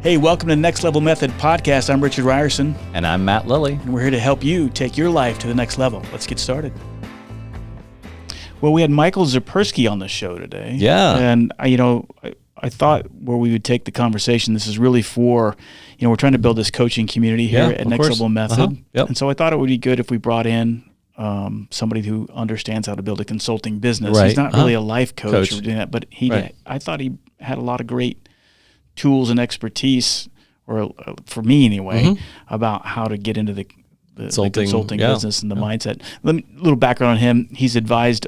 Hey, welcome to Next Level Method Podcast. I'm Richard Ryerson. And I'm Matt Lilly. And we're here to help you take your life to the next level. Let's get started. Well, we had Michael Zipursky on the show today. Yeah. And, I thought where we would take the conversation, this is really for, we're trying to build this coaching community here at Next Level Method. Yep. And so I thought it would be good if we brought in somebody who understands how to build a consulting business. Right. He's not really a life coach or doing that, but I thought he had a lot of great tools and expertise, or for me anyway, about how to get into the consulting business and the mindset. A little background on him. He's advised,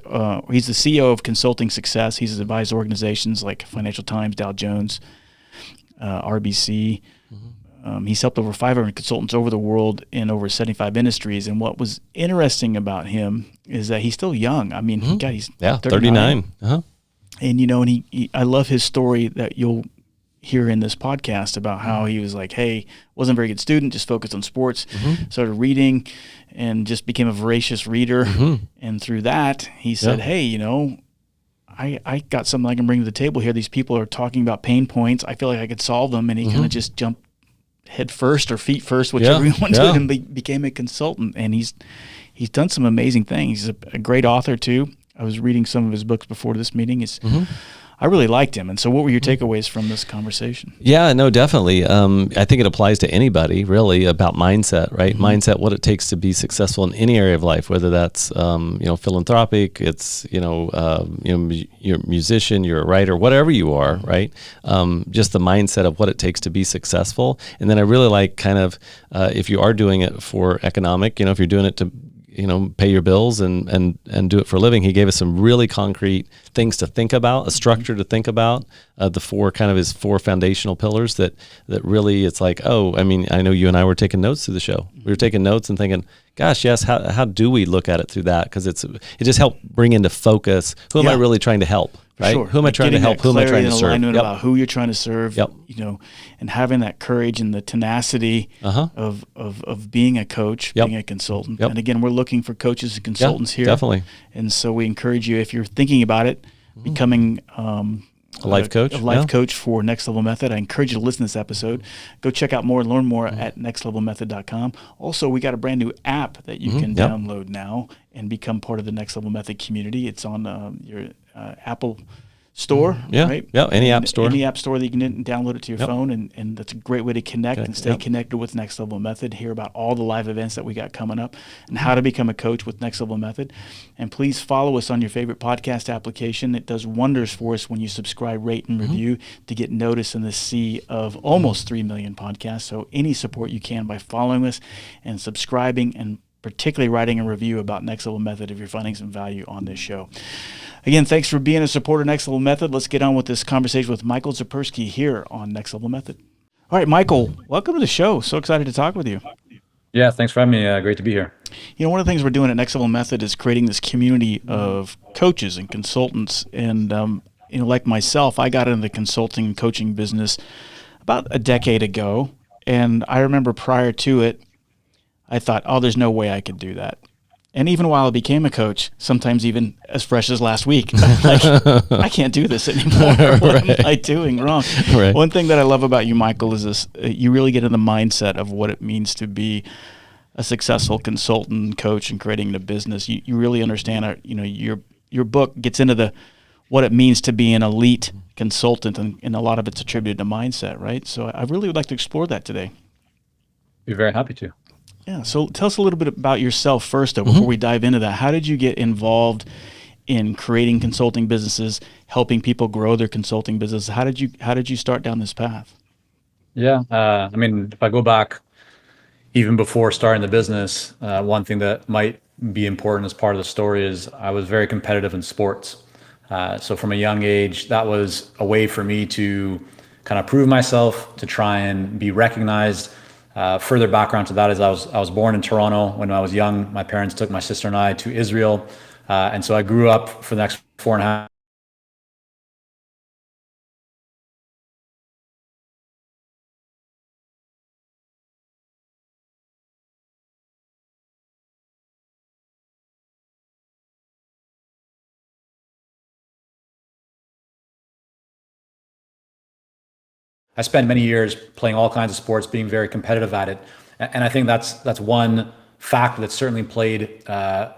he's the CEO of Consulting Success. He's advised organizations like Financial Times, Dow Jones, RBC. He's helped over 500 consultants over the world in over 75 industries. And what was interesting about him is that he's still young. I mean, he's 39. And, and I love his story that you'll hear in this podcast about how he was like, hey, wasn't a very good student, just focused on sports, started reading and just became a voracious reader. And through that, he said, hey, I got something I can bring to the table here. These people are talking about pain points. I feel like I could solve them. And he kind of just jumped head first or feet first, whichever you want to do, and became a consultant. And he's done some amazing things. He's a great author too. I was reading some of his books before this meeting. I really liked him. And so what were your takeaways from this conversation? Yeah, no, definitely. I think it applies to anybody really about mindset, right? Mindset, what it takes to be successful in any area of life, whether that's, philanthropic, it's, you're a musician, you're a writer, whatever you are, right? Just the mindset of what it takes to be successful. And then I really like kind of, if you are doing it for economic, if you're doing it to, pay your bills and do it for a living. He gave us some really concrete things to think about, a structure to think about, his four foundational pillars that really it's like, I know you and I were taking notes through the show. We were taking notes and thinking, gosh, yes, how do we look at it through that? Because it just helped bring into focus, who am I really trying to help? Right? Sure. Who am I trying to help? Who am I trying to serve? Alignment about who you're trying to serve, and having that courage and the tenacity of being a coach, being a consultant. And again, we're looking for coaches and consultants here. Definitely. And so we encourage you, if you're thinking about it, becoming a life coach for Next Level Method, I encourage you to listen to this episode. Go check out more and learn more at nextlevelmethod.com. Also, we got a brand new app that you can download now and become part of the Next Level Method community. It's on your Apple Store, right? Yeah, any app store. Any app store that you can download it to your phone, and that's a great way to connect and stay connected with Next Level Method, hear about all the live events that we got coming up, and how to become a coach with Next Level Method. And please follow us on your favorite podcast application. It does wonders for us when you subscribe, rate, and review to get noticed in the sea of almost 3 million podcasts. So any support you can by following us and subscribing, and particularly writing a review about Next Level Method if you're finding some value on this show. Again, thanks for being a supporter of Next Level Method. Let's get on with this conversation with Michael Zipursky here on Next Level Method. All right, Michael, welcome to the show. So excited to talk with you. Yeah, thanks for having me. Great to be here. One of the things we're doing at Next Level Method is creating this community of coaches and consultants. And, like myself, I got into the consulting and coaching business about a decade ago. And I remember prior to it, I thought, there's no way I could do that. And even while I became a coach, sometimes even as fresh as last week, I can't do this anymore. What am I doing wrong? Right. One thing that I love about you, Michael, is this: you really get in the mindset of what it means to be a successful consultant, coach, and creating a business. You really understand. Your book gets into what it means to be an elite consultant, and a lot of it's attributed to mindset, right? So I really would like to explore that today. Be very happy to. Yeah, so tell us a little bit about yourself first, though, before we dive into that. How did you get involved in creating consulting businesses, helping people grow their consulting business? How did you start down this path? Yeah, if I go back even before starting the business, one thing that might be important as part of the story is I was very competitive in sports. So from a young age, that was a way for me to kind of prove myself, to try and be recognized. Further background to that is I was born in Toronto. When I was young, my parents took my sister and I to Israel. And so I grew up for the next 4.5 I spent many years playing all kinds of sports, being very competitive at it. And I think that's one factor that certainly played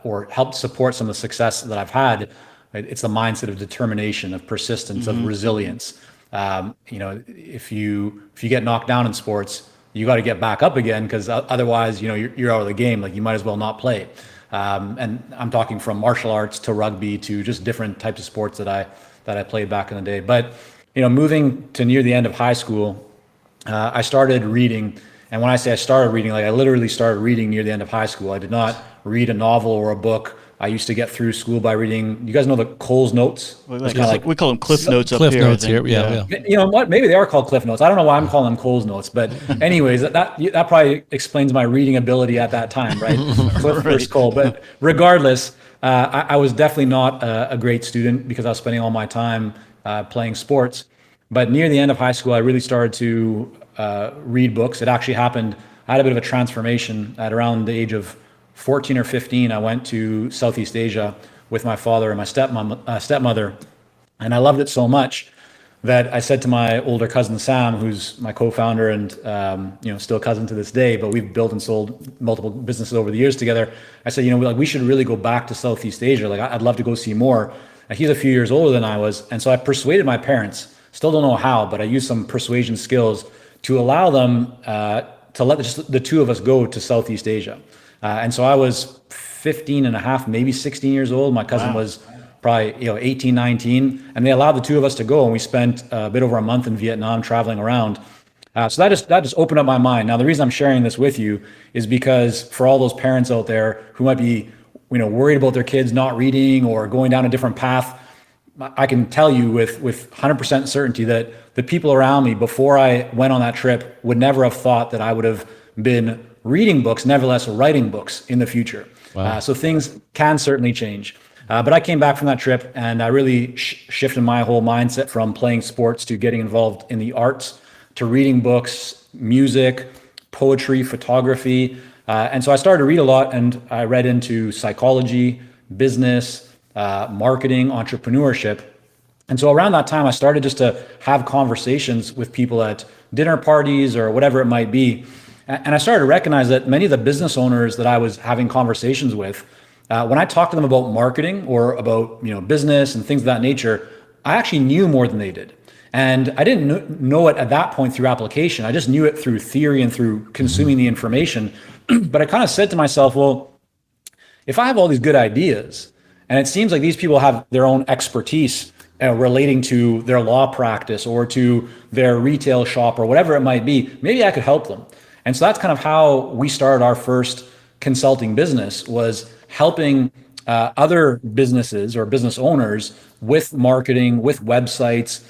or helped support some of the success that I've had. Right? It's the mindset of determination, of persistence, of resilience. If you get knocked down in sports, you got to get back up again, because otherwise, you're out of the game. Like, you might as well not play. And I'm talking from martial arts to rugby to just different types of sports that I played back in the day. But moving to near the end of high school, I started reading. And when I say I started reading, like, I literally started reading near the end of high school. I did not read a novel or a book. I used to get through school by reading. You guys know the Cole's Notes? We call them Cliff Notes up here. Cliff Notes here, yeah. You know what? Maybe they are called Cliff Notes. I don't know why I'm calling them Cole's Notes, but anyways, that probably explains my reading ability at that time, right? Cliff versus Cole. But regardless, I was definitely not a great student because I was spending all my time playing sports. But near the end of high school, I really started to read books. It actually happened. I had a bit of a transformation at around the age of 14 or 15. I went to Southeast Asia with my father and my stepmother, and I loved it so much that I said to my older cousin Sam, who's my co-founder and still cousin to this day, but we've built and sold multiple businesses over the years together. I said, we should really go back to Southeast Asia. Like, I'd love to go see more. And he's a few years older than I was, and so I persuaded my parents. Still don't know how, but I used some persuasion skills to allow them to let just the two of us go to Southeast Asia. And so I was 15 and a half, maybe 16 years old. My cousin was probably 18, 19, and they allowed the two of us to go. And we spent a bit over a month in Vietnam traveling around. So that just opened up my mind. Now, the reason I'm sharing this with you is because for all those parents out there who might be worried about their kids not reading or going down a different path, I can tell you with 100% certainty that the people around me before I went on that trip would never have thought that I would have been reading books, nevertheless writing books in the future. Wow. So things can certainly change. But I came back from that trip and I really shifted my whole mindset from playing sports to getting involved in the arts, to reading books, music, poetry, photography. And so I started to read a lot, and I read into psychology, business, marketing, entrepreneurship. And so around that time, I started just to have conversations with people at dinner parties or whatever it might be. And I started to recognize that many of the business owners that I was having conversations with, when I talked to them about marketing or about business and things of that nature, I actually knew more than they did. And I didn't know it at that point through application. I just knew it through theory and through consuming the information. But I kind of said to myself, well, if I have all these good ideas, and it seems like these people have their own expertise relating to their law practice or to their retail shop or whatever it might be, maybe I could help them. And so that's kind of how we started our first consulting business, was helping other businesses or business owners with marketing, with websites,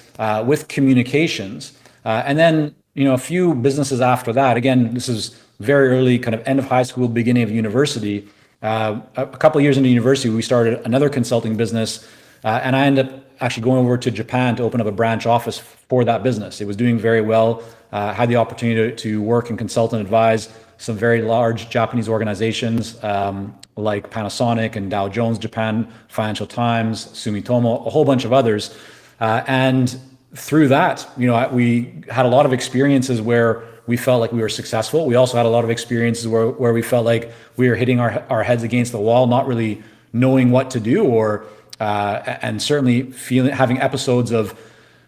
with communications. And then, a few businesses after that, again, this is very early, kind of end of high school, beginning of university. A couple of years into university, we started another consulting business, and I ended up actually going over to Japan to open up a branch office for that business. It was doing very well. Had the opportunity to work and consult and advise some very large Japanese organizations like Panasonic and Dow Jones Japan, Financial Times, Sumitomo, a whole bunch of others. And through that, we had a lot of experiences where we felt like we were successful. We also had a lot of experiences where we felt like we were hitting our heads against the wall, not really knowing what to do, or and certainly having episodes of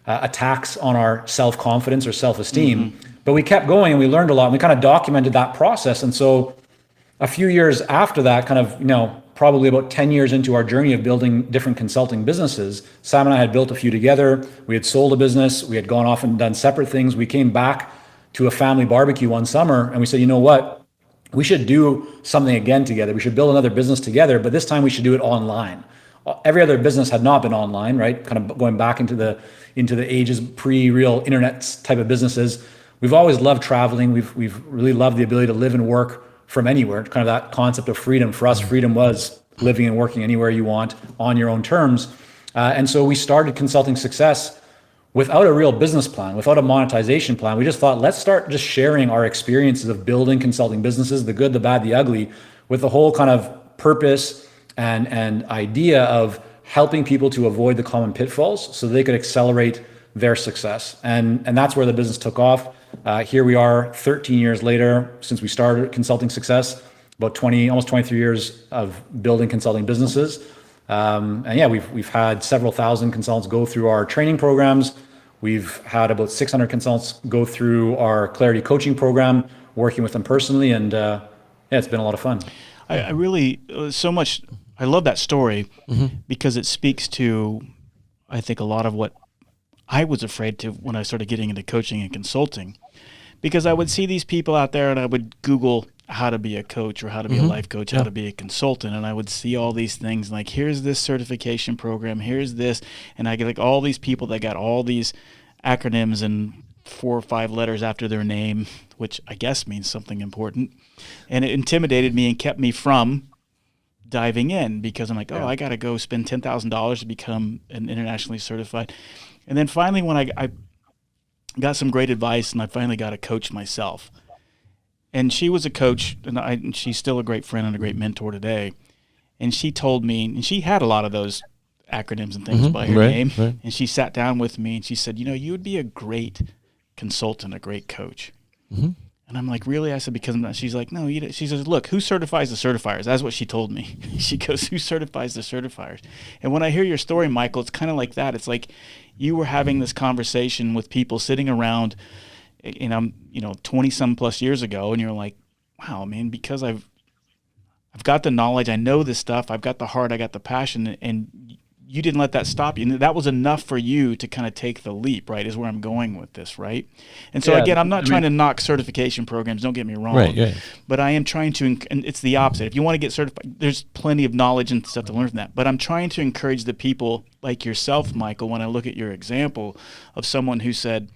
attacks on our self-confidence or self-esteem. But we kept going and we learned a lot, and we kind of documented that process. And so a few years after that, kind of, probably about 10 years into our journey of building different consulting businesses, Sam and I had built a few together. We had sold a business. We had gone off and done separate things. We came back to a family barbecue one summer and we said, you know what? We should do something again together. We should build another business together, but this time we should do it online. Every other business had not been online, right? Kind of going back into the ages pre-real internet type of businesses. We've always loved traveling. We've really loved the ability to live and work from anywhere. Kind of that concept of freedom. For us, freedom was living and working anywhere you want on your own terms. And so we started Consulting Success without a real business plan, without a monetization plan. We just thought, let's start just sharing our experiences of building consulting businesses, the good, the bad, the ugly, with the whole kind of purpose and idea of helping people to avoid the common pitfalls so they could accelerate their success. And that's where the business took off. Here we are 13 years later since we started Consulting Success, about almost 23 years of building consulting businesses. And yeah, we've had several thousand consultants go through our training programs. We've had about 600 consultants go through our Clarity coaching program, working with them personally. And yeah, it's been a lot of fun. I really, so much, I love that story because it speaks to, I think, a lot of what I was afraid to when I started getting into coaching and consulting, because I would see these people out there and I would Google how to be a coach or how to be a life coach, how to be a consultant. And I would see all these things like, here's this certification program, here's this. And I get like all these people that got all these acronyms and 4 or 5 letters after their name, which I guess means something important. And it intimidated me and kept me from diving in, because I'm like, I got to go spend $10,000 to become an internationally certified. And then finally, when I got some great advice and I finally got a coach myself, and she was a coach, and she's still a great friend and a great mentor today. And she told me, and she had a lot of those acronyms and things by her name. Right. And she sat down with me and she said, you would be a great consultant, a great coach. And I'm like, really? I said, because I'm not. She's like, no. She says, look, who certifies the certifiers? That's what she told me. She goes, who certifies the certifiers? And when I hear your story, Michael, it's kind of like that. It's like you were having this conversation with people sitting around, and I'm 20 some plus years ago, and you're like, wow, man, because I've got the knowledge, I know this stuff, I've got the heart, I got the passion, and you didn't let that stop you. And that was enough for you to kind of take the leap, right, is where I'm going with this, right? And so, again, I'm not trying to knock certification programs, don't get me wrong. Right, yeah. But I am trying to, and it's the opposite. If you want to get certified, there's plenty of knowledge and stuff to learn from that. But I'm trying to encourage the people like yourself, Michael, when I look at your example of someone who said,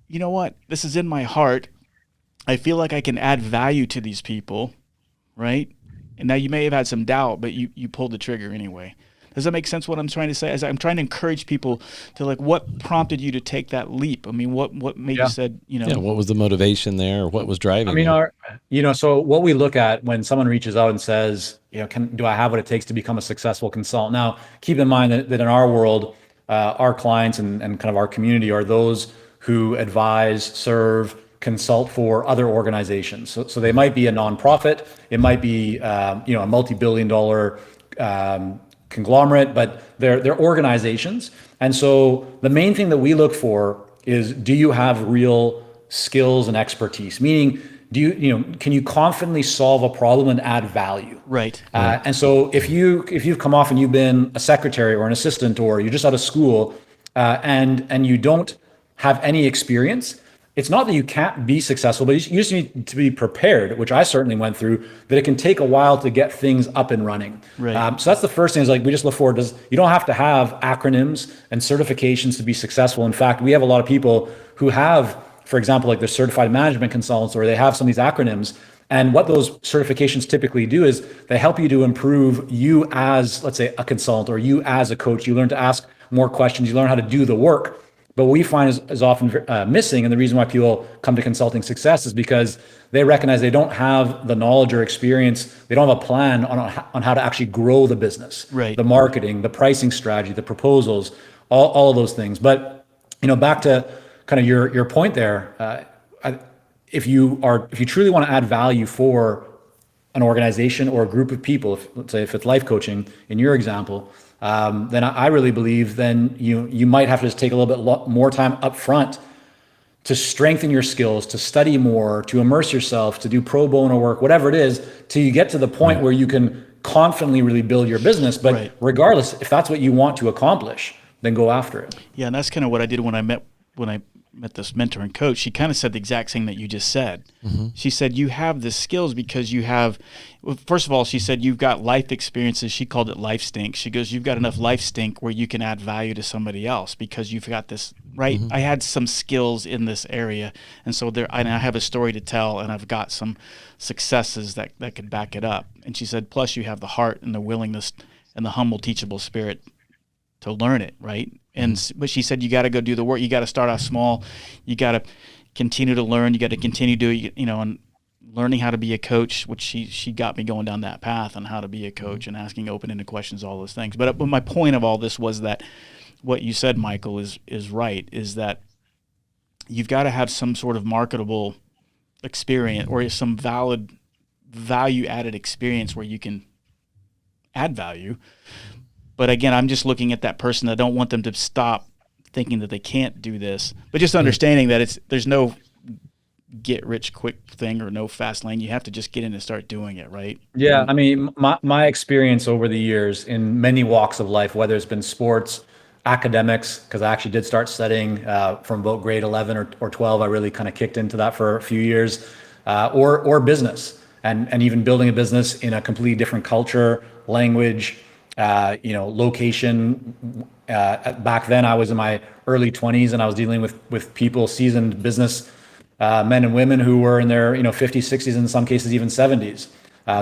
you know what, this is in my heart. I feel like I can add value to these people, right? And now you may have had some doubt, but you pulled the trigger anyway. Does that make sense what I'm trying to say? As I'm trying to encourage people to, like, what prompted you to take that leap? I mean, what made you said, what was the motivation there? Or what was driving so what we look at when someone reaches out and says, do I have what it takes to become a successful consultant? Now, keep in mind that in our world, our clients and kind of our community are those who advise, serve, consult for other organizations. So they might be a nonprofit, it might be a multi-billion-dollar conglomerate, but they're organizations. And so the main thing that we look for is, do you have real skills and expertise? Meaning, can you confidently solve a problem and add value? Right. And so if you've come off and you've been a secretary or an assistant, or you're just out of school, and you don't have any experience, it's not that you can't be successful, but you just need to be prepared, which I certainly went through, that it can take a while to get things up and running. Right. So that's the first thing, is like, we just look forward. You don't have to have acronyms and certifications to be successful. In fact, we have a lot of people who have, for example, like they're certified management consultants, or they have some of these acronyms. And what those certifications typically do is they help you to improve you as, let's say, a consultant, or you as a coach. You learn to ask more questions. You learn how to do the work. But what we find is often missing, and the reason why people come to Consulting Success is because they recognize they don't have the knowledge or experience. They don't have a plan on how to actually grow the business, right? The marketing, the pricing strategy, the proposals, all of those things. But back to kind of your point there, if you truly want to add value for an organization or a group of people, let's say if it's life coaching in your example, then I really believe then you might have to just take a little bit more time up front to strengthen your skills, to study more, to immerse yourself, to do pro bono work, whatever it is, till you get to the point where you can confidently really build your business. But regardless, if that's what you want to accomplish, then go after it. Yeah, and that's kind of what I did when I met this mentor and coach. She kind of said the exact thing that you just said. She said, you have the skills because you have, first of all, she said, you've got life experiences. She called it life stink. She goes, you've got enough life stink where you can add value to somebody else because you've got this, right? I had some skills in this area. And so I have a story to tell, and I've got some successes that could back it up. And she said, plus you have the heart and the willingness and the humble, teachable spirit to learn it, right? But she said, you got to go do the work. You got to start off small. You got to continue to learn. You got to continue doing, and learning how to be a coach, which she got me going down that path on how to be a coach and asking open-ended questions, all those things. But my point of all this was that what you said, Michael, is right, is that you've got to have some sort of marketable experience or some valid value added experience where you can add value. But again, I'm just looking at that person. I don't want them to stop thinking that they can't do this, but just understanding that there's no get rich quick thing or no fast lane. You have to just get in and start doing it, right? Yeah, I mean, my experience over the years in many walks of life, whether it's been sports, academics, because I actually did start studying from about grade 11 or 12. I really kind of kicked into that for a few years, or business, and even building a business in a completely different culture, language, location. Back then, I was in my early 20s, and I was dealing with people, seasoned business men and women who were in their 50s, 60s, in some cases even 70s.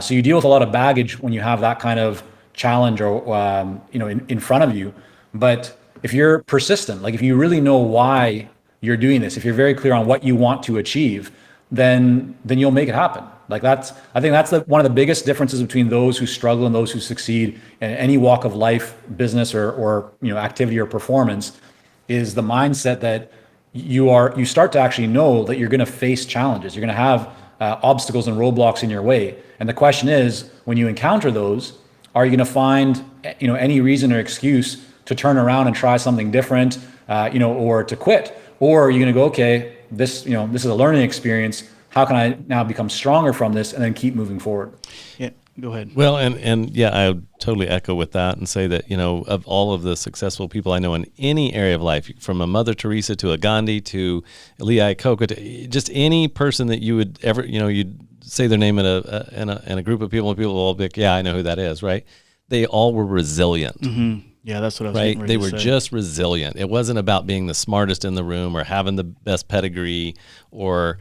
So you deal with a lot of baggage when you have that kind of challenge or in front of you. But if you're persistent, like if you really know why you're doing this, if you're very clear on what you want to achieve, then you'll make it happen. I think that's one of the biggest differences between those who struggle and those who succeed in any walk of life, business or activity or performance, is the mindset that you start to actually know that you're going to face challenges. You're going to have obstacles and roadblocks in your way. And the question is, when you encounter those, are you going to find any reason or excuse to turn around and try something different, or to quit? Or are you going to go, okay, this is a learning experience. How can I now become stronger from this and then keep moving forward? Yeah, go ahead. Well, and yeah, I would totally echo with that and say that, of all of the successful people I know in any area of life, from a Mother Teresa to a Gandhi to Lee Iacocca, to just any person that you would ever, you'd say their name in a group of people, and people will all be like, yeah, I know who that is, right? They all were resilient. Mm-hmm. Yeah, that's what I was right. They were say. just resilient. It wasn't about being the smartest in the room or having the best pedigree or,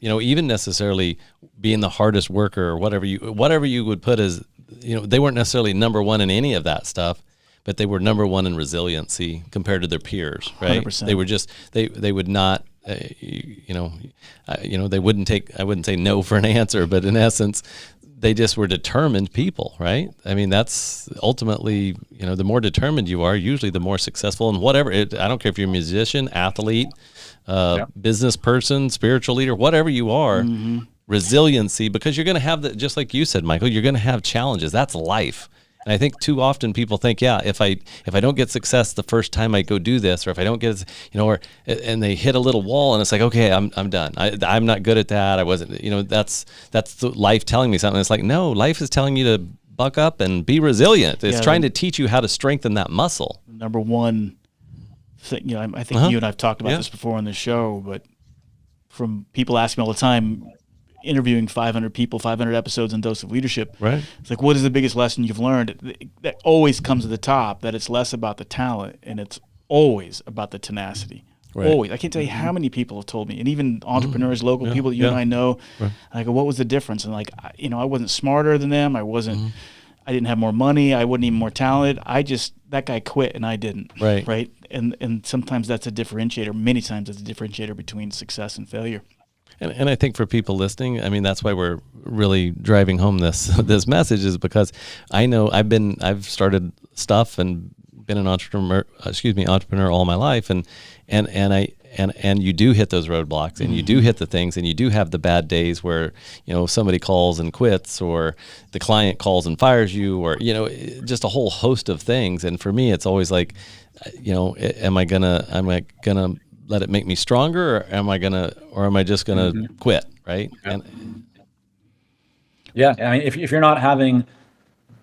even necessarily being the hardest worker or whatever you would put as, they weren't necessarily number one in any of that stuff, but they were number one in resiliency compared to their peers. Right. 100%. They were just, they would not, they wouldn't take, I wouldn't say no for an answer, but in essence, they just were determined people, right? I mean, that's ultimately, the more determined you are, usually the more successful in whatever. I don't care if you're a musician, athlete, business person, spiritual leader, whatever you are, resiliency, because you're going to have just like you said, Michael, you're going to have challenges. That's life. And I think too often people think, yeah, if I don't get success the first time I go do this, or if I don't get, and they hit a little wall and it's like, okay, I'm done. I'm not good at that. I wasn't, that's the life telling me something. It's like, no, life is telling you to buck up and be resilient. It's trying to teach you how to strengthen that muscle. Number one thing, I think you and I've talked about this before on the show, but from people asking me all the time, interviewing 500 people, 500 episodes in Dose of Leadership. Right. It's like, what is the biggest lesson you've learned? That always comes to the top, that it's less about the talent and it's always about the tenacity. Right. Always. I can't tell you how many people have told me, and even entrepreneurs, local people that you and I know, I go, what was the difference? And I wasn't smarter than them. I wasn't, I didn't have more money. I wasn't even more talented. That guy quit and I didn't. Right. Right. And sometimes that's a differentiator. Many times it's a differentiator between success and failure. And I think for people listening, I mean, that's why we're really driving home this message, is because I know I've started stuff and been an entrepreneur all my life, and you do hit those roadblocks, and you do hit the things, and you do have the bad days where somebody calls and quits, or the client calls and fires you, or just a whole host of things. And for me, it's always like, am I gonna let it make me stronger, or am I just gonna quit? Right. Yeah. I mean, if you're not having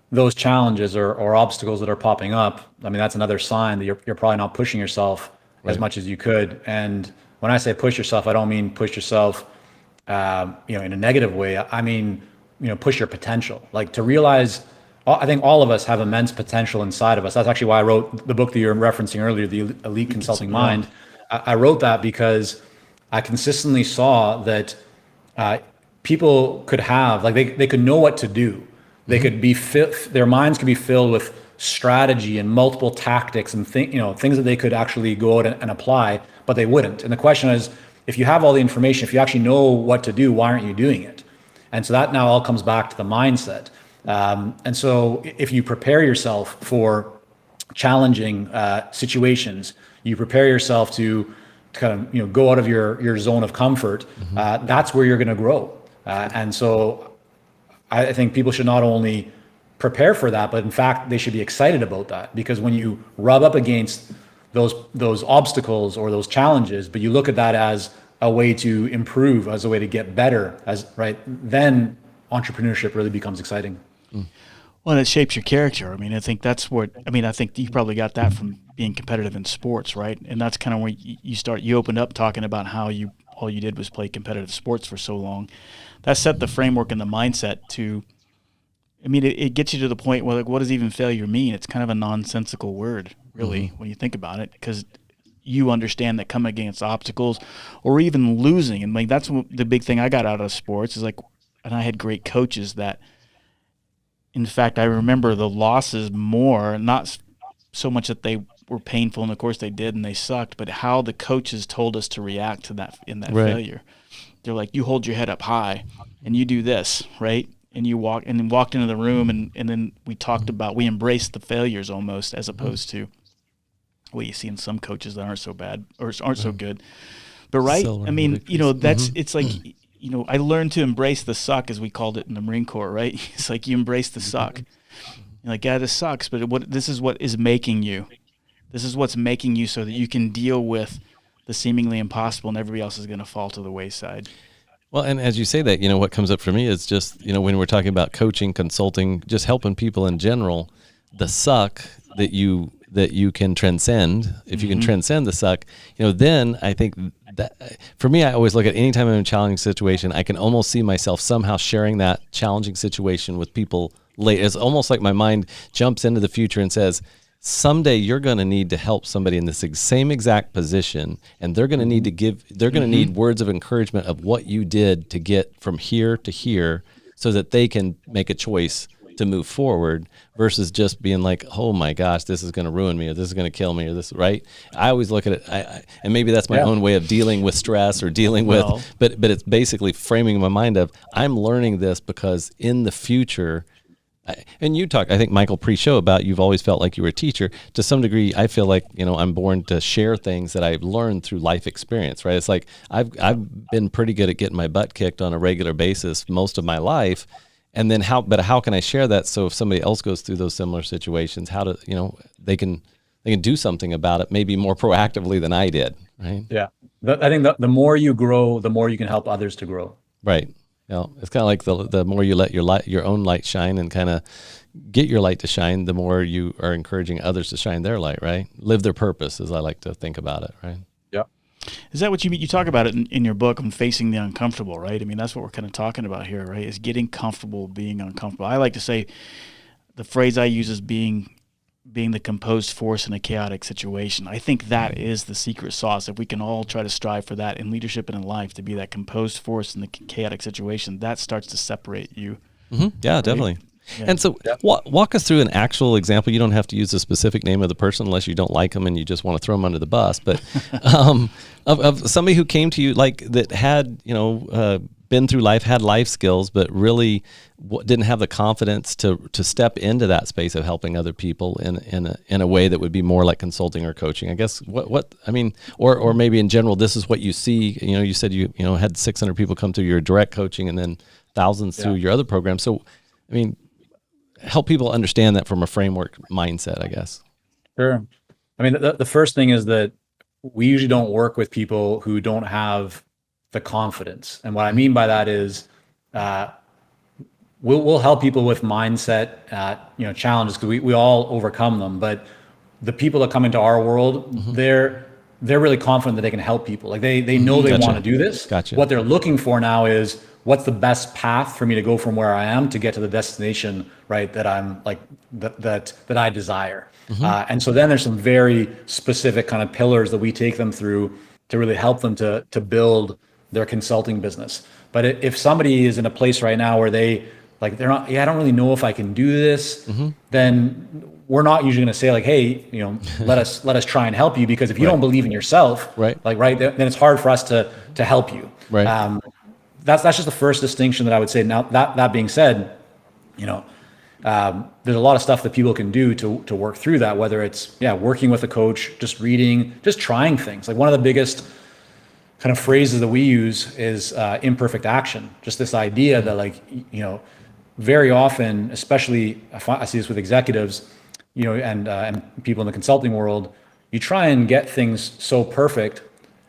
those challenges or obstacles that are popping up, I mean, that's another sign that you're probably not pushing yourself as much as you could. And when I say push yourself, I don't mean push yourself, in a negative way. I mean, push your potential, like to realize. I think all of us have immense potential inside of us. That's actually why I wrote the book that you were referencing earlier, The Elite Consulting Mind. I wrote that because I consistently saw that people could have, they could know what to do. They could be their minds could be filled with strategy and multiple tactics and things that they could actually go out and apply, but they wouldn't. And the question is, if you have all the information, if you actually know what to do, why aren't you doing it? And so that now all comes back to the mindset. And so if you prepare yourself for challenging situations, you prepare yourself to kind of go out of your zone of comfort. That's where you're going to grow. And so I think people should not only prepare for that, but in fact they should be excited about that, because when you rub up against those obstacles or those challenges, but you look at that as a way to improve, as a way to get better, then entrepreneurship really becomes exciting. Well, and it shapes your character. I mean, I think you probably got that from being competitive in sports, right? And that's kind of where you opened up talking about how all you did was play competitive sports for so long. That set the framework and the mindset to, it gets you to the point where, like, what does even failure mean? It's kind of a nonsensical word, really, when you think about it, because you understand that coming against obstacles or even losing, and like that's the big thing I got out of sports is like, and I had great coaches that, in fact, I remember the losses more, not so much that they were painful, and of course they did and they sucked, but how the coaches told us to react to that in that failure. They're like, you hold your head up high and you do this, right? And you walked into the room, and then we embraced the failures almost, as opposed to what you see in some coaches that aren't so bad or aren't so good. But it's like, I learned to embrace the suck, as we called it in the Marine Corps, right? It's like you embrace the suck. You're like, yeah, this sucks, but this is what is making you. This is what's making you so that you can deal with the seemingly impossible, and everybody else is going to fall to the wayside. Well, and as you say that, what comes up for me is just, when we're talking about coaching, consulting, just helping people in general, the suck that you can transcend, if you can transcend the suck, then I think that, for me, I always look at any time I'm in a challenging situation, I can almost see myself somehow sharing that challenging situation with people later. It's almost like my mind jumps into the future and says, someday you're going to need to help somebody in this same exact position, and they're going to need to need words of encouragement of what you did to get from here to here, so that they can make a choice to move forward, versus just being like, oh my gosh, this is going to ruin me, or this is going to kill me, or this, right? I always look at it, and maybe that's my own way of dealing with stress or dealing with, but it's basically framing my mind of, I'm learning this because in the future. And you talk, I think, Michael, pre-show about you've always felt like you were a teacher. To some degree, I feel like, I'm born to share things that I've learned through life experience, right? It's like I've been pretty good at getting my butt kicked on a regular basis most of my life. And then how can I share that, so if somebody else goes through those similar situations, they can do something about it, maybe more proactively than I did, right? Yeah. I think the more you grow, the more you can help others to grow. Right. It's kind of like the more you let your own light shine and kind of get your light to shine, the more you are encouraging others to shine their light, right? Live their purpose, as I like to think about it, right? Yeah. Is that what you mean? You talk about it in your book on facing the uncomfortable, right? I mean, that's what we're kind of talking about here, right? Is getting comfortable being uncomfortable. I like to say the phrase I use is being the composed force in a chaotic situation. I think that is the secret sauce. If we can all try to strive for that in leadership and in life, to be that composed force in the chaotic situation, that starts to separate you. Mm-hmm. Yeah, right? Definitely. Yeah. And so walk us through an actual example. You don't have to use a specific name of the person unless you don't like them and you just want to throw them under the bus. But of somebody who came to you, like, that had, been through life, had life skills, but really didn't have the confidence to step into that space of helping other people in a way that would be more like consulting or coaching. I guess or maybe in general, this is what you see. You said you had 600 people come through your direct coaching and then thousands through your other programs. So, help people understand that from a framework mindset, I guess. Sure. The first thing is that we usually don't work with people who don't have the confidence. And what I mean by that is we'll help people with mindset challenges, because we all overcome them. But the people that come into our world, they're really confident that they can help people. Like they know they want to do this. Gotcha. What they're looking for now is, what's the best path for me to go from where I am to get to the destination, right, that I'm like that I desire. And so then there's some very specific kind of pillars that we take them through to really help them to build their consulting business. But if somebody is in a place right now where they're not, I don't really know if I can do this, then we're not usually going to say like, hey, let us try and help you, because if you don't believe in yourself, then it's hard for us to help you. Right. That's just the first distinction that I would say. Now that being said, there's a lot of stuff that people can do to work through that, whether it's working with a coach, just reading, just trying things. Like one of the biggest kind of phrases that we use is imperfect action. Just this idea that, like, very often, especially I see this with executives, and people in the consulting world, you try and get things so perfect,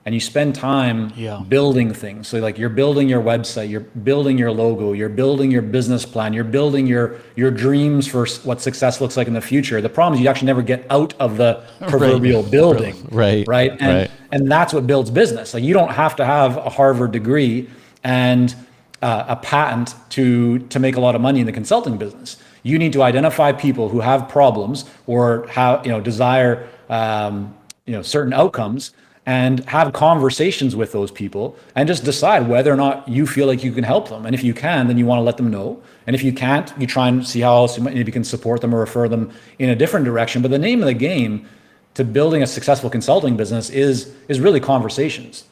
and you spend time building things. So like you're building your website, you're building your logo, you're building your business plan, you're building your dreams for what success looks like in the future. The problem is you actually never get out of the proverbial building. Right. And that's what builds business. Like you don't have to have a Harvard degree and a patent to make a lot of money in the consulting business. You need to identify people who have problems or have, desire, certain outcomes, and have conversations with those people and just decide whether or not you feel like you can help them. And if you can, then you want to let them know. And if you can't, you try and see how else you maybe can support them or refer them in a different direction. But the name of the game to building a successful consulting business is really conversations.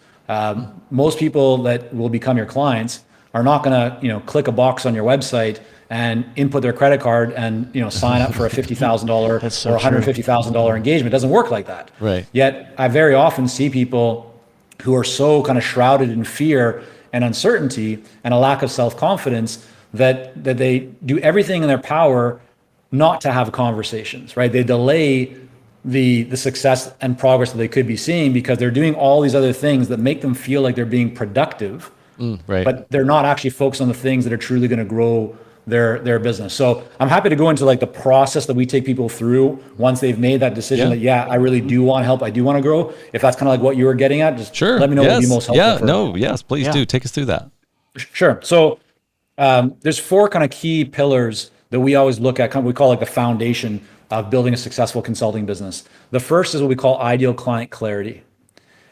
Most people that will become your clients are not going to, click a box on your website and input their credit card and sign up for a $50,000 or $150,000 engagement. It doesn't work like that. Right. Yet I very often see people who are so kind of shrouded in fear and uncertainty and a lack of self-confidence that they do everything in their power not to have conversations, right? They delay the success and progress that they could be seeing because they're doing all these other things that make them feel like they're being productive, but they're not actually focused on the things that are truly going to grow their business. So I'm happy to go into like the process that we take people through once they've made that decision that I really do want help. I do want to grow. If that's kind of like what you were getting at, just let me know what would be most helpful. Please do. Take us through that. Sure. So there's 4 kind of key pillars that we always look at, we call like the foundation of building a successful consulting business. The first is what we call ideal client clarity.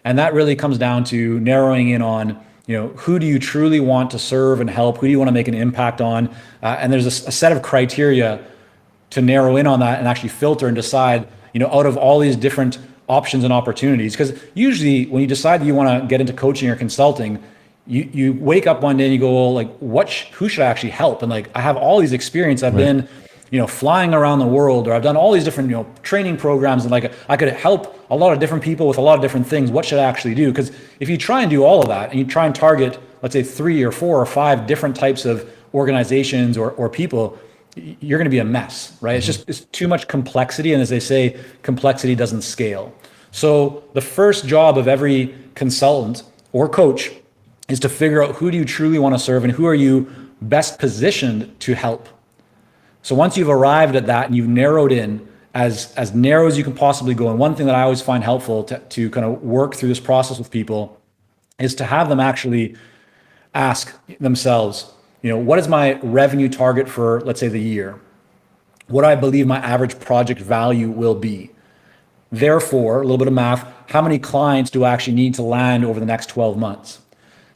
And that really comes down to narrowing in on who do you truly want to serve and help? Who do you want to make an impact on? And there's a set of criteria to narrow in on that and actually filter and decide, out of all these different options and opportunities. Because usually when you decide that you want to get into coaching or consulting, you wake up one day and you go, well, like, who should I actually help? And like, I have all these experience. I've been flying around the world, or I've done all these different, training programs, and like I could help a lot of different people with a lot of different things. What should I actually do? Because if you try and do all of that and you try and target, let's say 3 or 4 or 5 different types of organizations or people, you're going to be a mess, right? It's too much complexity. And as they say, complexity doesn't scale. So the first job of every consultant or coach is to figure out who do you truly want to serve and who are you best positioned to help. So once you've arrived at that and you've narrowed in as narrow as you can possibly go, and one thing that I always find helpful to kind of work through this process with people is to have them actually ask themselves, what is my revenue target for, let's say, the year? What do I believe my average project value will be? Therefore, a little bit of math, how many clients do I actually need to land over the next 12 months?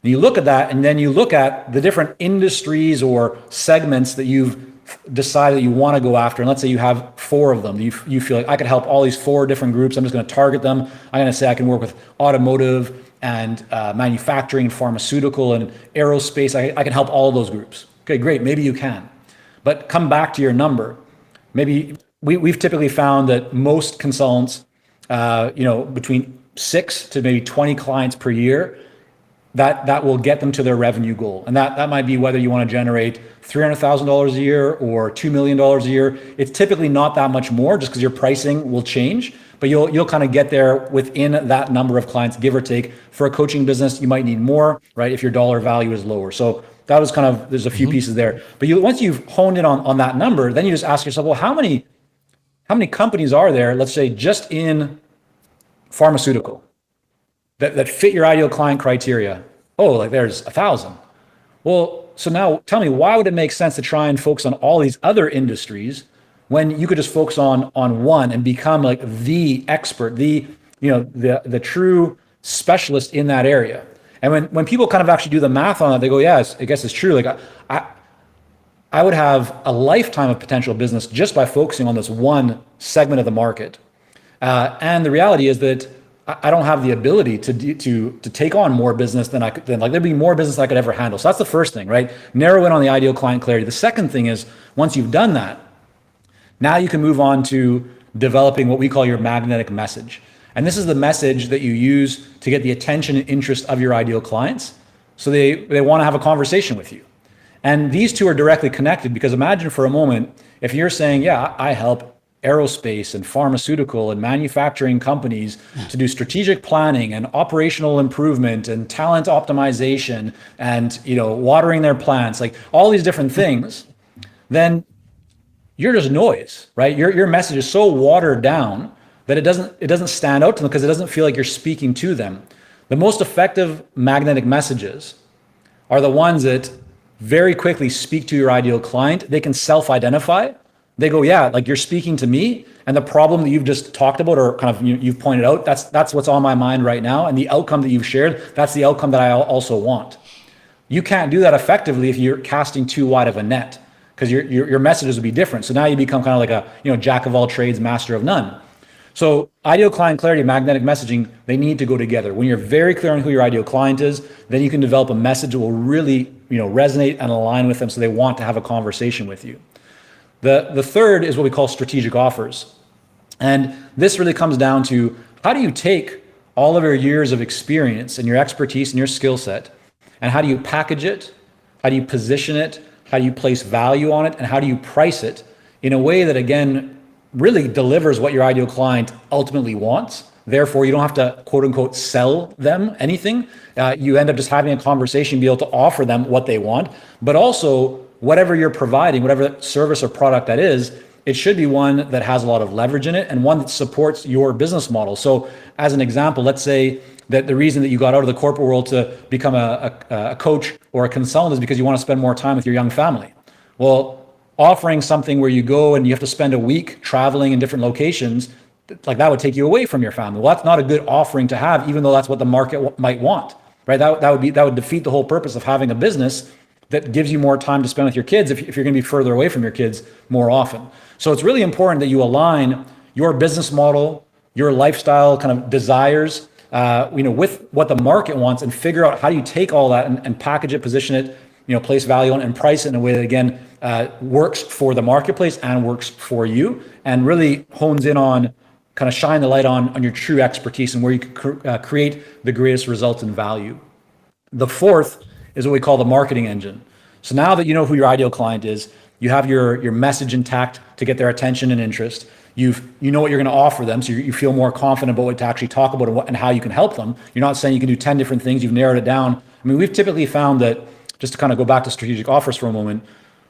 And you look at that, and then you look at the different industries or segments that you've decide that you want to go after, and let's say you have 4 of them. You feel like I could help all these 4 different groups. I'm just going to target them. I'm going to say I can work with automotive and manufacturing and pharmaceutical and aerospace. I can help all of those groups. Okay, great. Maybe you can, but come back to your number. Maybe we've typically found that most consultants, between 6 to maybe 20 clients per year, that will get them to their revenue goal. And that might be whether you want to generate $300,000 a year or $2 million a year. It's typically not that much more just because your pricing will change, but you'll kind of get there within that number of clients, give or take. For a coaching business, you might need more, right? If your dollar value is lower. So that was kind of, there's a few pieces there. But once you've honed in on that number, then you just ask yourself, well, how many companies are there, let's say just in pharmaceutical, that fit your ideal client criteria? Oh, like there's 1,000. Well, so now tell me, why would it make sense to try and focus on all these other industries when you could just focus on one and become like the expert, the true specialist in that area? And when people kind of actually do the math on that, they go, yes, I guess it's true. Like I would have a lifetime of potential business just by focusing on this one segment of the market. And the reality is that I don't have the ability to take on more business than I could, there'd be more business I could ever handle. So that's the first thing, right? Narrow in on the ideal client clarity. The second thing is, once you've done that, now you can move on to developing what we call your magnetic message. And this is the message that you use to get the attention and interest of your ideal clients. So they want to have a conversation with you. And these two are directly connected, because imagine for a moment, if you're saying, yeah, I help aerospace and pharmaceutical and manufacturing companies to do strategic planning and operational improvement and talent optimization and, watering their plants, like all these different things, then you're just noise, right? Your message is so watered down that it doesn't stand out to them, because it doesn't feel like you're speaking to them. The most effective magnetic messages are the ones that very quickly speak to your ideal client. They can self-identify. They go, yeah, like you're speaking to me, and the problem that you've just talked about, or kind of you've pointed out, that's what's on my mind right now. And the outcome that you've shared, that's the outcome that I also want. You can't do that effectively if you're casting too wide of a net, because your messages would be different. So now you become kind of like a jack of all trades, master of none. So ideal client clarity and magnetic messaging, they need to go together. When you're very clear on who your ideal client is, then you can develop a message that will really resonate and align with them, so they want to have a conversation with you. The third is what we call strategic offers. And this really comes down to, how do you take all of your years of experience and your expertise and your skill set, and how do you package it? How do you position it? How do you place value on it? And how do you price it in a way that, again, really delivers what your ideal client ultimately wants? Therefore, you don't have to, quote unquote, sell them anything. You end up just having a conversation, be able to offer them what they want, but also whatever you're providing, whatever service or product that is, it should be one that has a lot of leverage in it and one that supports your business model. So as an example, let's say that the reason that you got out of the corporate world to become a coach or a consultant is because you want to spend more time with your young family. Well, offering something where you go and you have to spend a week traveling in different locations, like that would take you away from your family. Well, that's not a good offering to have, even though that's what the market might want, right? That would defeat the whole purpose of having a business that gives you more time to spend with your kids if you're going to be further away from your kids more often. So it's really important that you align your business model, your lifestyle kind of desires, with what the market wants, and figure out how do you take all that and package it, position it, place value on it, and price it in a way that, again, works for the marketplace and works for you, and really hones in on, kind of shine the light on your true expertise and where you can create the greatest results and value. The fourth is what we call the marketing engine. So now that you know who your ideal client is, you have your message intact to get their attention and interest. You know what you're going to offer them, so you feel more confident about what to actually talk about and how you can help them. You're not saying you can do 10 different things. You've narrowed it down. I mean, we've typically found that, just to kind of go back to strategic offers for a moment,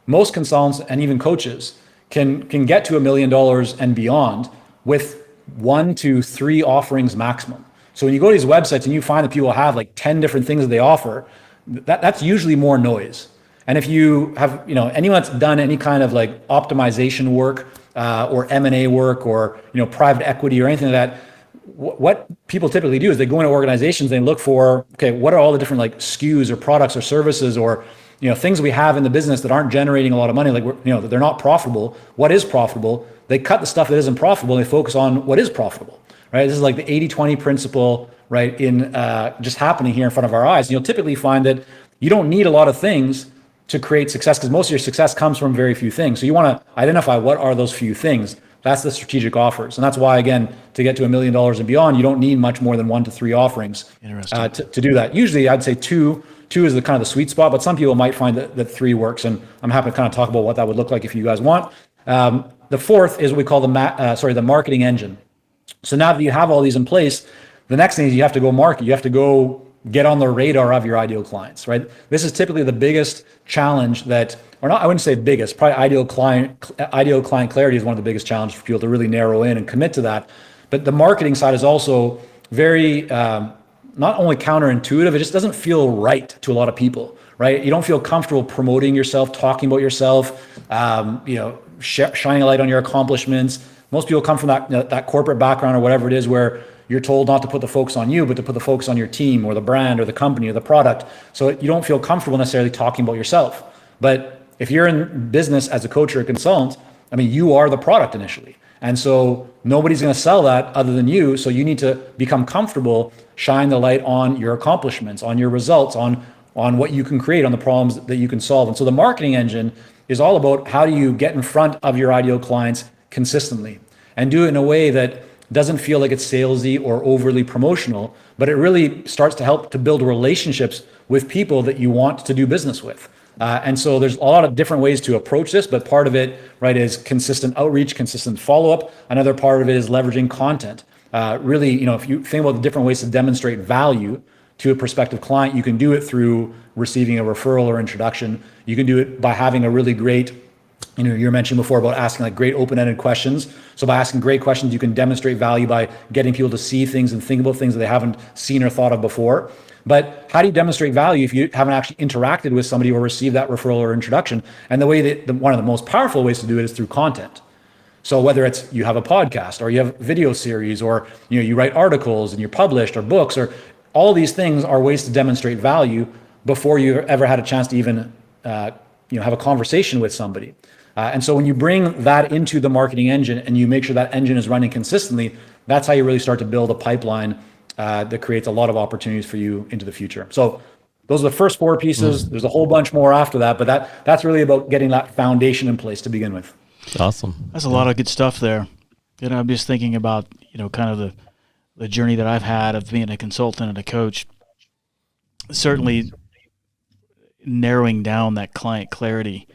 most consultants and even coaches can get to $1 million and beyond with 1 to 3 offerings maximum. So when you go to these websites and you find that people have like 10 different things that they offer, that's usually more noise. And if you have, anyone that's done any kind of like optimization work or M&A work or, private equity or anything like that, what people typically do is they go into organizations, they look for, okay, what are all the different like SKUs or products or services or, things we have in the business that aren't generating a lot of money, like, they're not profitable. What is profitable? They cut the stuff that isn't profitable and they focus on what is profitable, right? This is like the 80-20 principle, right? In just happening here in front of our eyes. And you'll typically find that you don't need a lot of things to create success, because most of your success comes from very few things. So you want to identify what are those few things. That's the strategic offers. And that's why, again, to get to $1 million and beyond, you don't need much more than 1 to 3 offerings to do that. Usually I'd say two is the kind of the sweet spot, but some people might find that 3 works. And I'm happy to kind of talk about what that would look like if you guys want. The fourth is what we call the marketing engine. So now that you have all these in place, the next thing is you have to go market. You have to go get on the radar of your ideal clients, right? This is typically the biggest challenge that, or not, I wouldn't say biggest, probably ideal client clarity is one of the biggest challenges for people to really narrow in and commit to that. But the marketing side is also very, not only counterintuitive, it just doesn't feel right to a lot of people, right? You don't feel comfortable promoting yourself, talking about yourself, shining a light on your accomplishments. Most people come from that corporate background or whatever it is, where you're told not to put the focus on you, but to put the focus on your team or the brand or the company or the product. So you don't feel comfortable necessarily talking about yourself. But if you're in business as a coach or a consultant, I mean, you are the product initially. And so nobody's going to sell that other than you. So you need to become comfortable, shine the light on your accomplishments, on your results, on what you can create, on the problems that you can solve. And so the marketing engine is all about how do you get in front of your ideal clients consistently and do it in a way that doesn't feel like it's salesy or overly promotional, but it really starts to help to build relationships with people that you want to do business with. And so there's a lot of different ways to approach this, but part of it, right, is consistent outreach, consistent follow-up. Another part of it is leveraging content. Really, if you think about the different ways to demonstrate value to a prospective client, you can do it through receiving a referral or introduction. You can do it by having a really great, you're mentioning before about asking like great open-ended questions. So by asking great questions, you can demonstrate value by getting people to see things and think about things that they haven't seen or thought of before. But how do you demonstrate value if you haven't actually interacted with somebody or received that referral or introduction? And the way that one of the most powerful ways to do it is through content. So whether it's you have a podcast or you have video series or you write articles and you're published or books, or all these things are ways to demonstrate value before you ever had a chance to even have a conversation with somebody. And so when you bring that into the marketing engine and you make sure that engine is running consistently, that's how you really start to build a pipeline that creates a lot of opportunities for you into the future. So those are the first 4 pieces. There's a whole bunch more after that, but that's really about getting that foundation in place to begin with. Awesome. That's a lot of good stuff there. I'm just thinking about, kind of the journey that I've had of being a consultant and a coach. Certainly narrowing down that client clarity,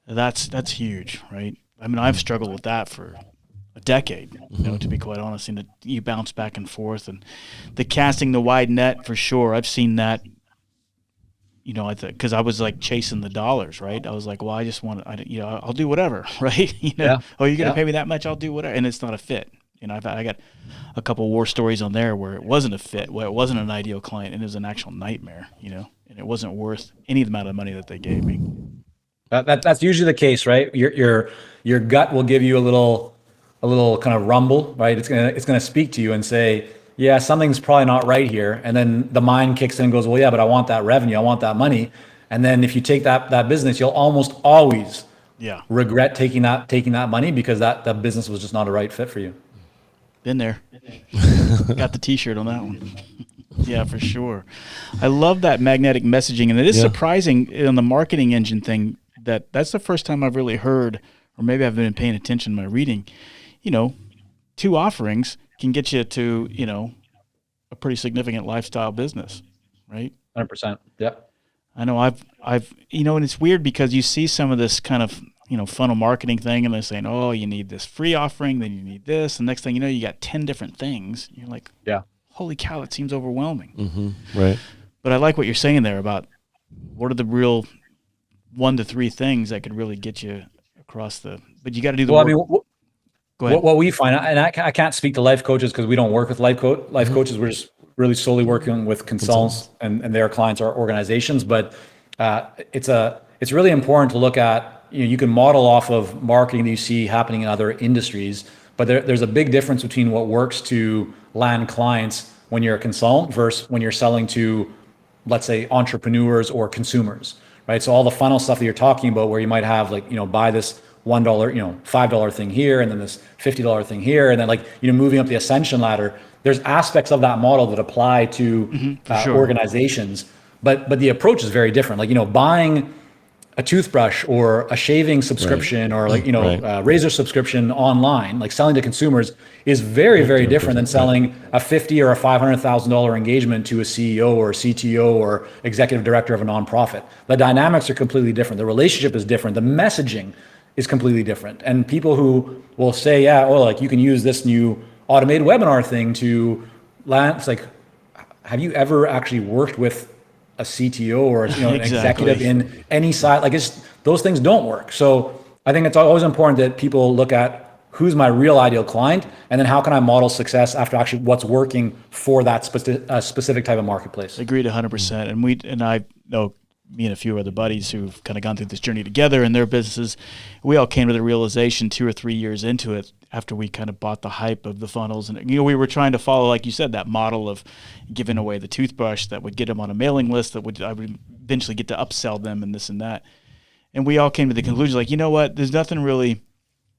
that's huge, right? I mean, I've struggled with that for a decade, to be quite honest. And you bounce back and forth, and the casting the wide net for sure. I've seen that, because I was like chasing the dollars, right? I was like, well, I just want to, I'll do whatever, right? Yeah. Oh, you're going to pay me that much? I'll do whatever. And it's not a fit. I got a couple war stories on there where it wasn't a fit, where it wasn't an ideal client, and it was an actual nightmare, and it wasn't worth any amount of money that they gave me. That's usually the case, right? Your gut will give you a little kind of rumble, right? It's gonna speak to you and say, yeah, something's probably not right here. And then the mind kicks in and goes, well, yeah, but I want that revenue, I want that money. And then if you take that business, you'll almost always regret taking that money because that business was just not a right fit for you. Been there. Got the T-shirt on that one. Yeah, for sure. I love that magnetic messaging, and it is surprising on the marketing engine thing that's the first time I've really heard, or maybe I've been paying attention in my reading. 2 offerings can get you to a pretty significant lifestyle business, right? 100%. Yep. I know I've and it's weird because you see some of this kind of funnel marketing thing, and they're saying, oh, you need this free offering, then you need this, and next thing you know, you got 10 different things. You're like, holy cow, it seems overwhelming. Mm-hmm. Right. But I like what you're saying there about what are the real 1 to 3 things that could really get you across but you got to do the work. Go ahead. What we find, and I can't speak to life coaches because we don't work with life coaches. We're just really solely working with consultants and their clients or organizations. But it's really important to look at, you can model off of marketing that you see happening in other industries, but there's a big difference between what works to land clients when you're a consultant versus when you're selling to, let's say, entrepreneurs or consumers, right? So all the funnel stuff that you're talking about, where you might have buy this $1, $5 thing here, and then this $50 thing here, and then moving up the ascension ladder. There's aspects of that model that apply to organizations, but the approach is very different. Buying a toothbrush or a shaving subscription or razor subscription online, selling to consumers is very, very different than selling a $50,000 or a $500,000 engagement to a CEO or a CTO or executive director of a nonprofit. The dynamics are completely different. The relationship is different. The messaging is completely different. And people who will say, you can use this new automated webinar thing to land. It's like, have you ever actually worked with a CTO or an executive in any side? Those things don't work. So I think it's always important that people look at who's my real ideal client, and then how can I model success after actually what's working for that specific type of marketplace. Agreed 100%. And I know me and a few other buddies who've kind of gone through this journey together in their businesses. We all came to the realization 2 or 3 years into it, after we kind of bought the hype of the funnels. And, we were trying to follow, like you said, that model of giving away the toothbrush that would get them on a mailing list I would eventually get to upsell them and this and that. And we all came to the conclusion, you know what, there's nothing really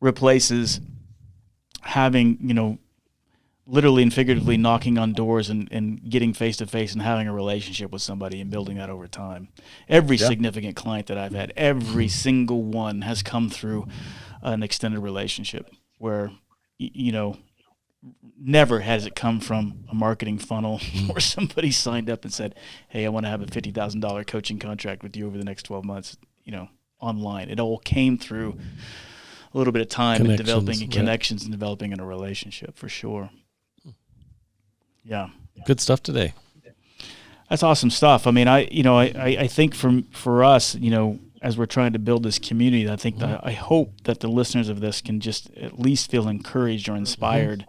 replaces having, literally and figuratively knocking on doors and getting face to face and having a relationship with somebody and building that over time. Every significant client that I've had, every single one has come through an extended relationship where, never has it come from a marketing funnel where somebody signed up and said, hey, I want to have a $50,000 coaching contract with you over the next 12 months, online. It all came through a little bit of time and developing connections and developing in a relationship, for sure. Yeah. Good stuff today. That's awesome stuff. I mean, I think for us, as we're trying to build this community, I think I hope that the listeners of this can just at least feel encouraged or inspired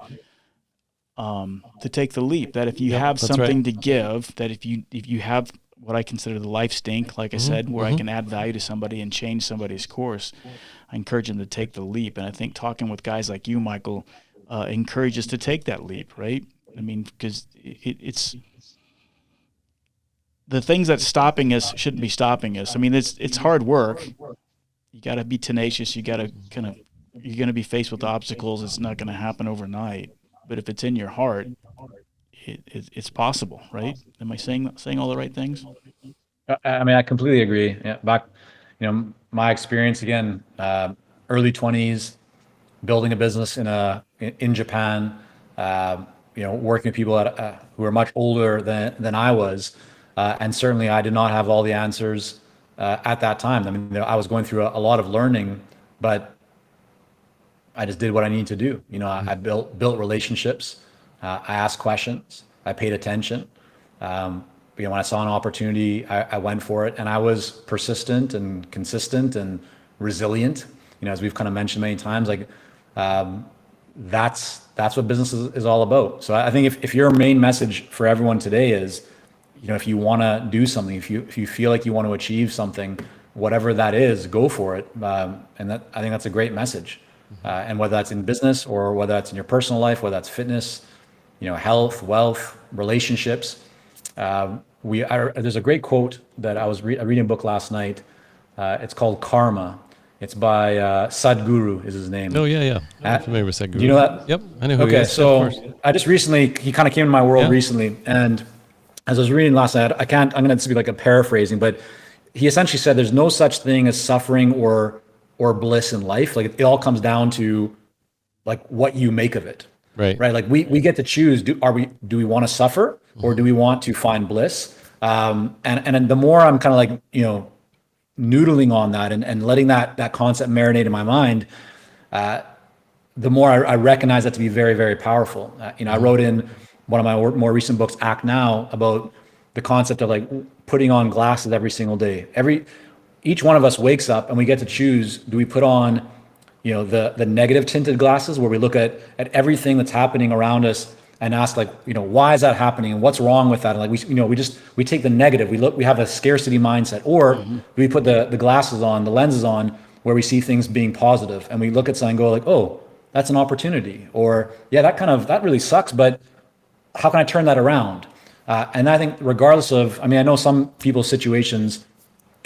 to take the leap. That if you have something to give, that if you have what I consider the life stink, like I said, where I can add value to somebody and change somebody's course, I encourage them to take the leap. And I think talking with guys like you, Michael, encourages to take that leap, right? I mean, because it's the things that's stopping us shouldn't be stopping us. I mean, it's hard work. You got to be tenacious. You got to you're going to be faced with obstacles. It's not going to happen overnight. But if it's in your heart, it's possible, right? Am I saying all the right things? I mean, I completely agree. Yeah, back, my experience again, early 20s, building a business in Japan. Working with people who are much older than I was, and certainly I did not have all the answers at that time. I mean, I was going through a lot of learning, but I just did what I needed to do. I built relationships. I asked questions. I paid attention. When I saw an opportunity, I went for it, and I was persistent and consistent and resilient. As we've kind of mentioned many times, like. That's what business is all about. So I think if your main message for everyone today is, if you want to do something, if you feel like you want to achieve something, whatever that is, go for it. And I think that's a great message. And whether that's in business or whether that's in your personal life, whether that's fitness, health, wealth, relationships. There's a great quote that I was reading a book last night. It's called Karma. It's by Sadhguru is his name. Oh, yeah. I'm familiar with Sadhguru. Do you know that? Yep, I know who he is. So I just he kind of came in my world recently. And as I was reading last night, I'm going to be like a paraphrasing, but he essentially said there's no such thing as suffering or bliss in life. Like it all comes down to like what you make of it. Right. Like we get to choose, do we want to suffer or do we want to find bliss? And the more I'm kind of like, noodling on that and letting that concept marinate in my mind, the more I recognize that to be very, very powerful. I wrote in one of my more recent books, Act Now, about the concept of like putting on glasses every single day. Each one of us wakes up and we get to choose, do we put on, the negative tinted glasses where we look at everything that's happening around us and ask like, why is that happening and what's wrong with that? And like we take the negative, we have a scarcity mindset, or do we put the glasses on, the lenses on, where we see things being positive and we look at something and go like, oh, that's an opportunity, or yeah, that really sucks, but how can I turn that around? And I think regardless of, I know some people's situations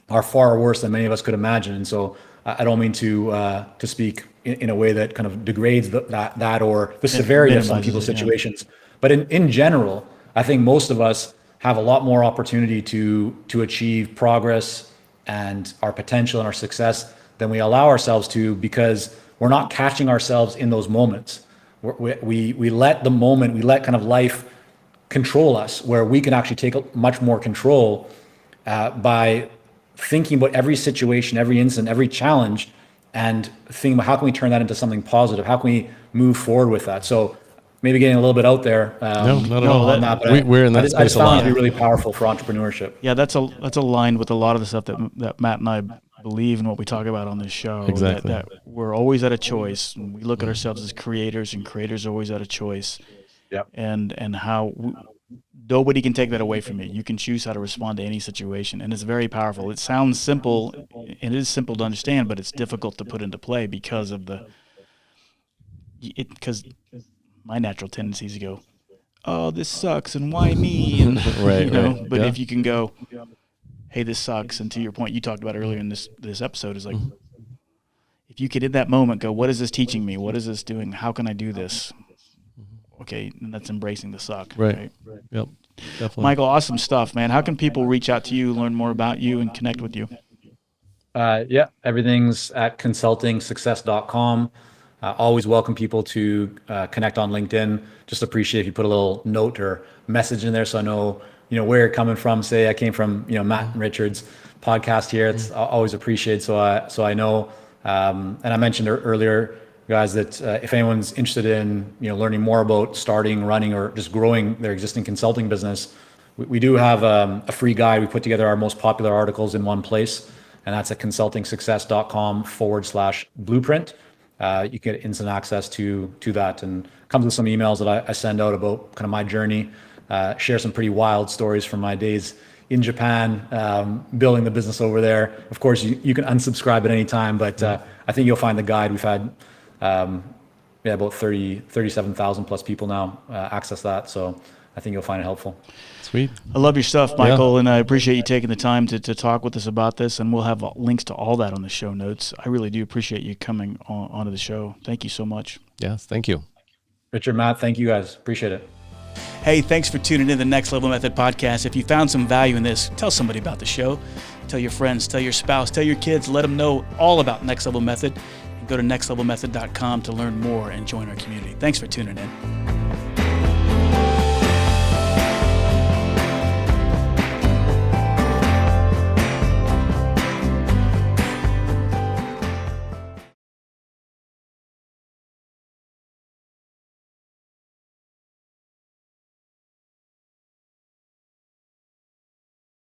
are far worse than many of us could imagine, and so I don't mean to speak in a way that kind of degrades that or the severity of some people's situations. But in general, I think most of us have a lot more opportunity to achieve progress and our potential and our success than we allow ourselves to, because we're not catching ourselves in those moments. We let the moment, we let kind of life control us, where we can actually take much more control by thinking about every situation, every incident, every challenge, and thinking about how can we turn that into something positive? How can we move forward with that? So maybe getting a little bit out there. No, not at all. We're in that space a lot. I just found it to be really powerful for entrepreneurship. Yeah, that's aligned with a lot of the stuff that Matt and I believe and what we talk about on this show. Exactly. That we're always at a choice. We look at ourselves as creators, and creators are always at a choice. Yep. And how nobody can take that away from you. You can choose how to respond to any situation, and it's very powerful. It sounds simple, and it is simple to understand, but it's difficult to put into play because my natural tendency is to go, oh, this sucks, and why me? And right. But if you can go, hey, this sucks, and to your point you talked about earlier in this episode is like, if you could in that moment go, what is this teaching me? What is this doing? How can I do this? Okay, and that's embracing the suck. Right. Yep. Definitely. Michael, awesome stuff, man. How can people reach out to you, learn more about you, and connect with you? Yeah, everything's at consultingsuccess.com. Always welcome people to connect on LinkedIn. Just appreciate if you put a little note or message in there so I know, where you're coming from. Say I came from, Matt and Richard's podcast here. It's always appreciated. So I know. And I mentioned earlier, guys, that if anyone's interested in, learning more about starting, running, or just growing their existing consulting business, we do have a free guide. We put together our most popular articles in one place, and that's at consultingsuccess.com/blueprint. You get instant access to that, and comes with some emails that I send out about kind of my journey, share some pretty wild stories from my days in Japan, building the business over there. Of course, you can unsubscribe at any time, but I think you'll find the guide. We've had about 37,000 plus people now access that, so I think you'll find it helpful. Sweet. I love your stuff, Michael, and I appreciate you taking the time to talk with us about this, and we'll have links to all that on the show notes. I really do appreciate you coming onto the show. Thank you so much. Yes, thank you. Richard, Matt, thank you guys. Appreciate it. Hey, thanks for tuning in to the Next Level Method podcast. If you found some value in this, tell somebody about the show. Tell your friends, tell your spouse, tell your kids, let them know all about Next Level Method. And go to nextlevelmethod.com to learn more and join our community. Thanks for tuning in.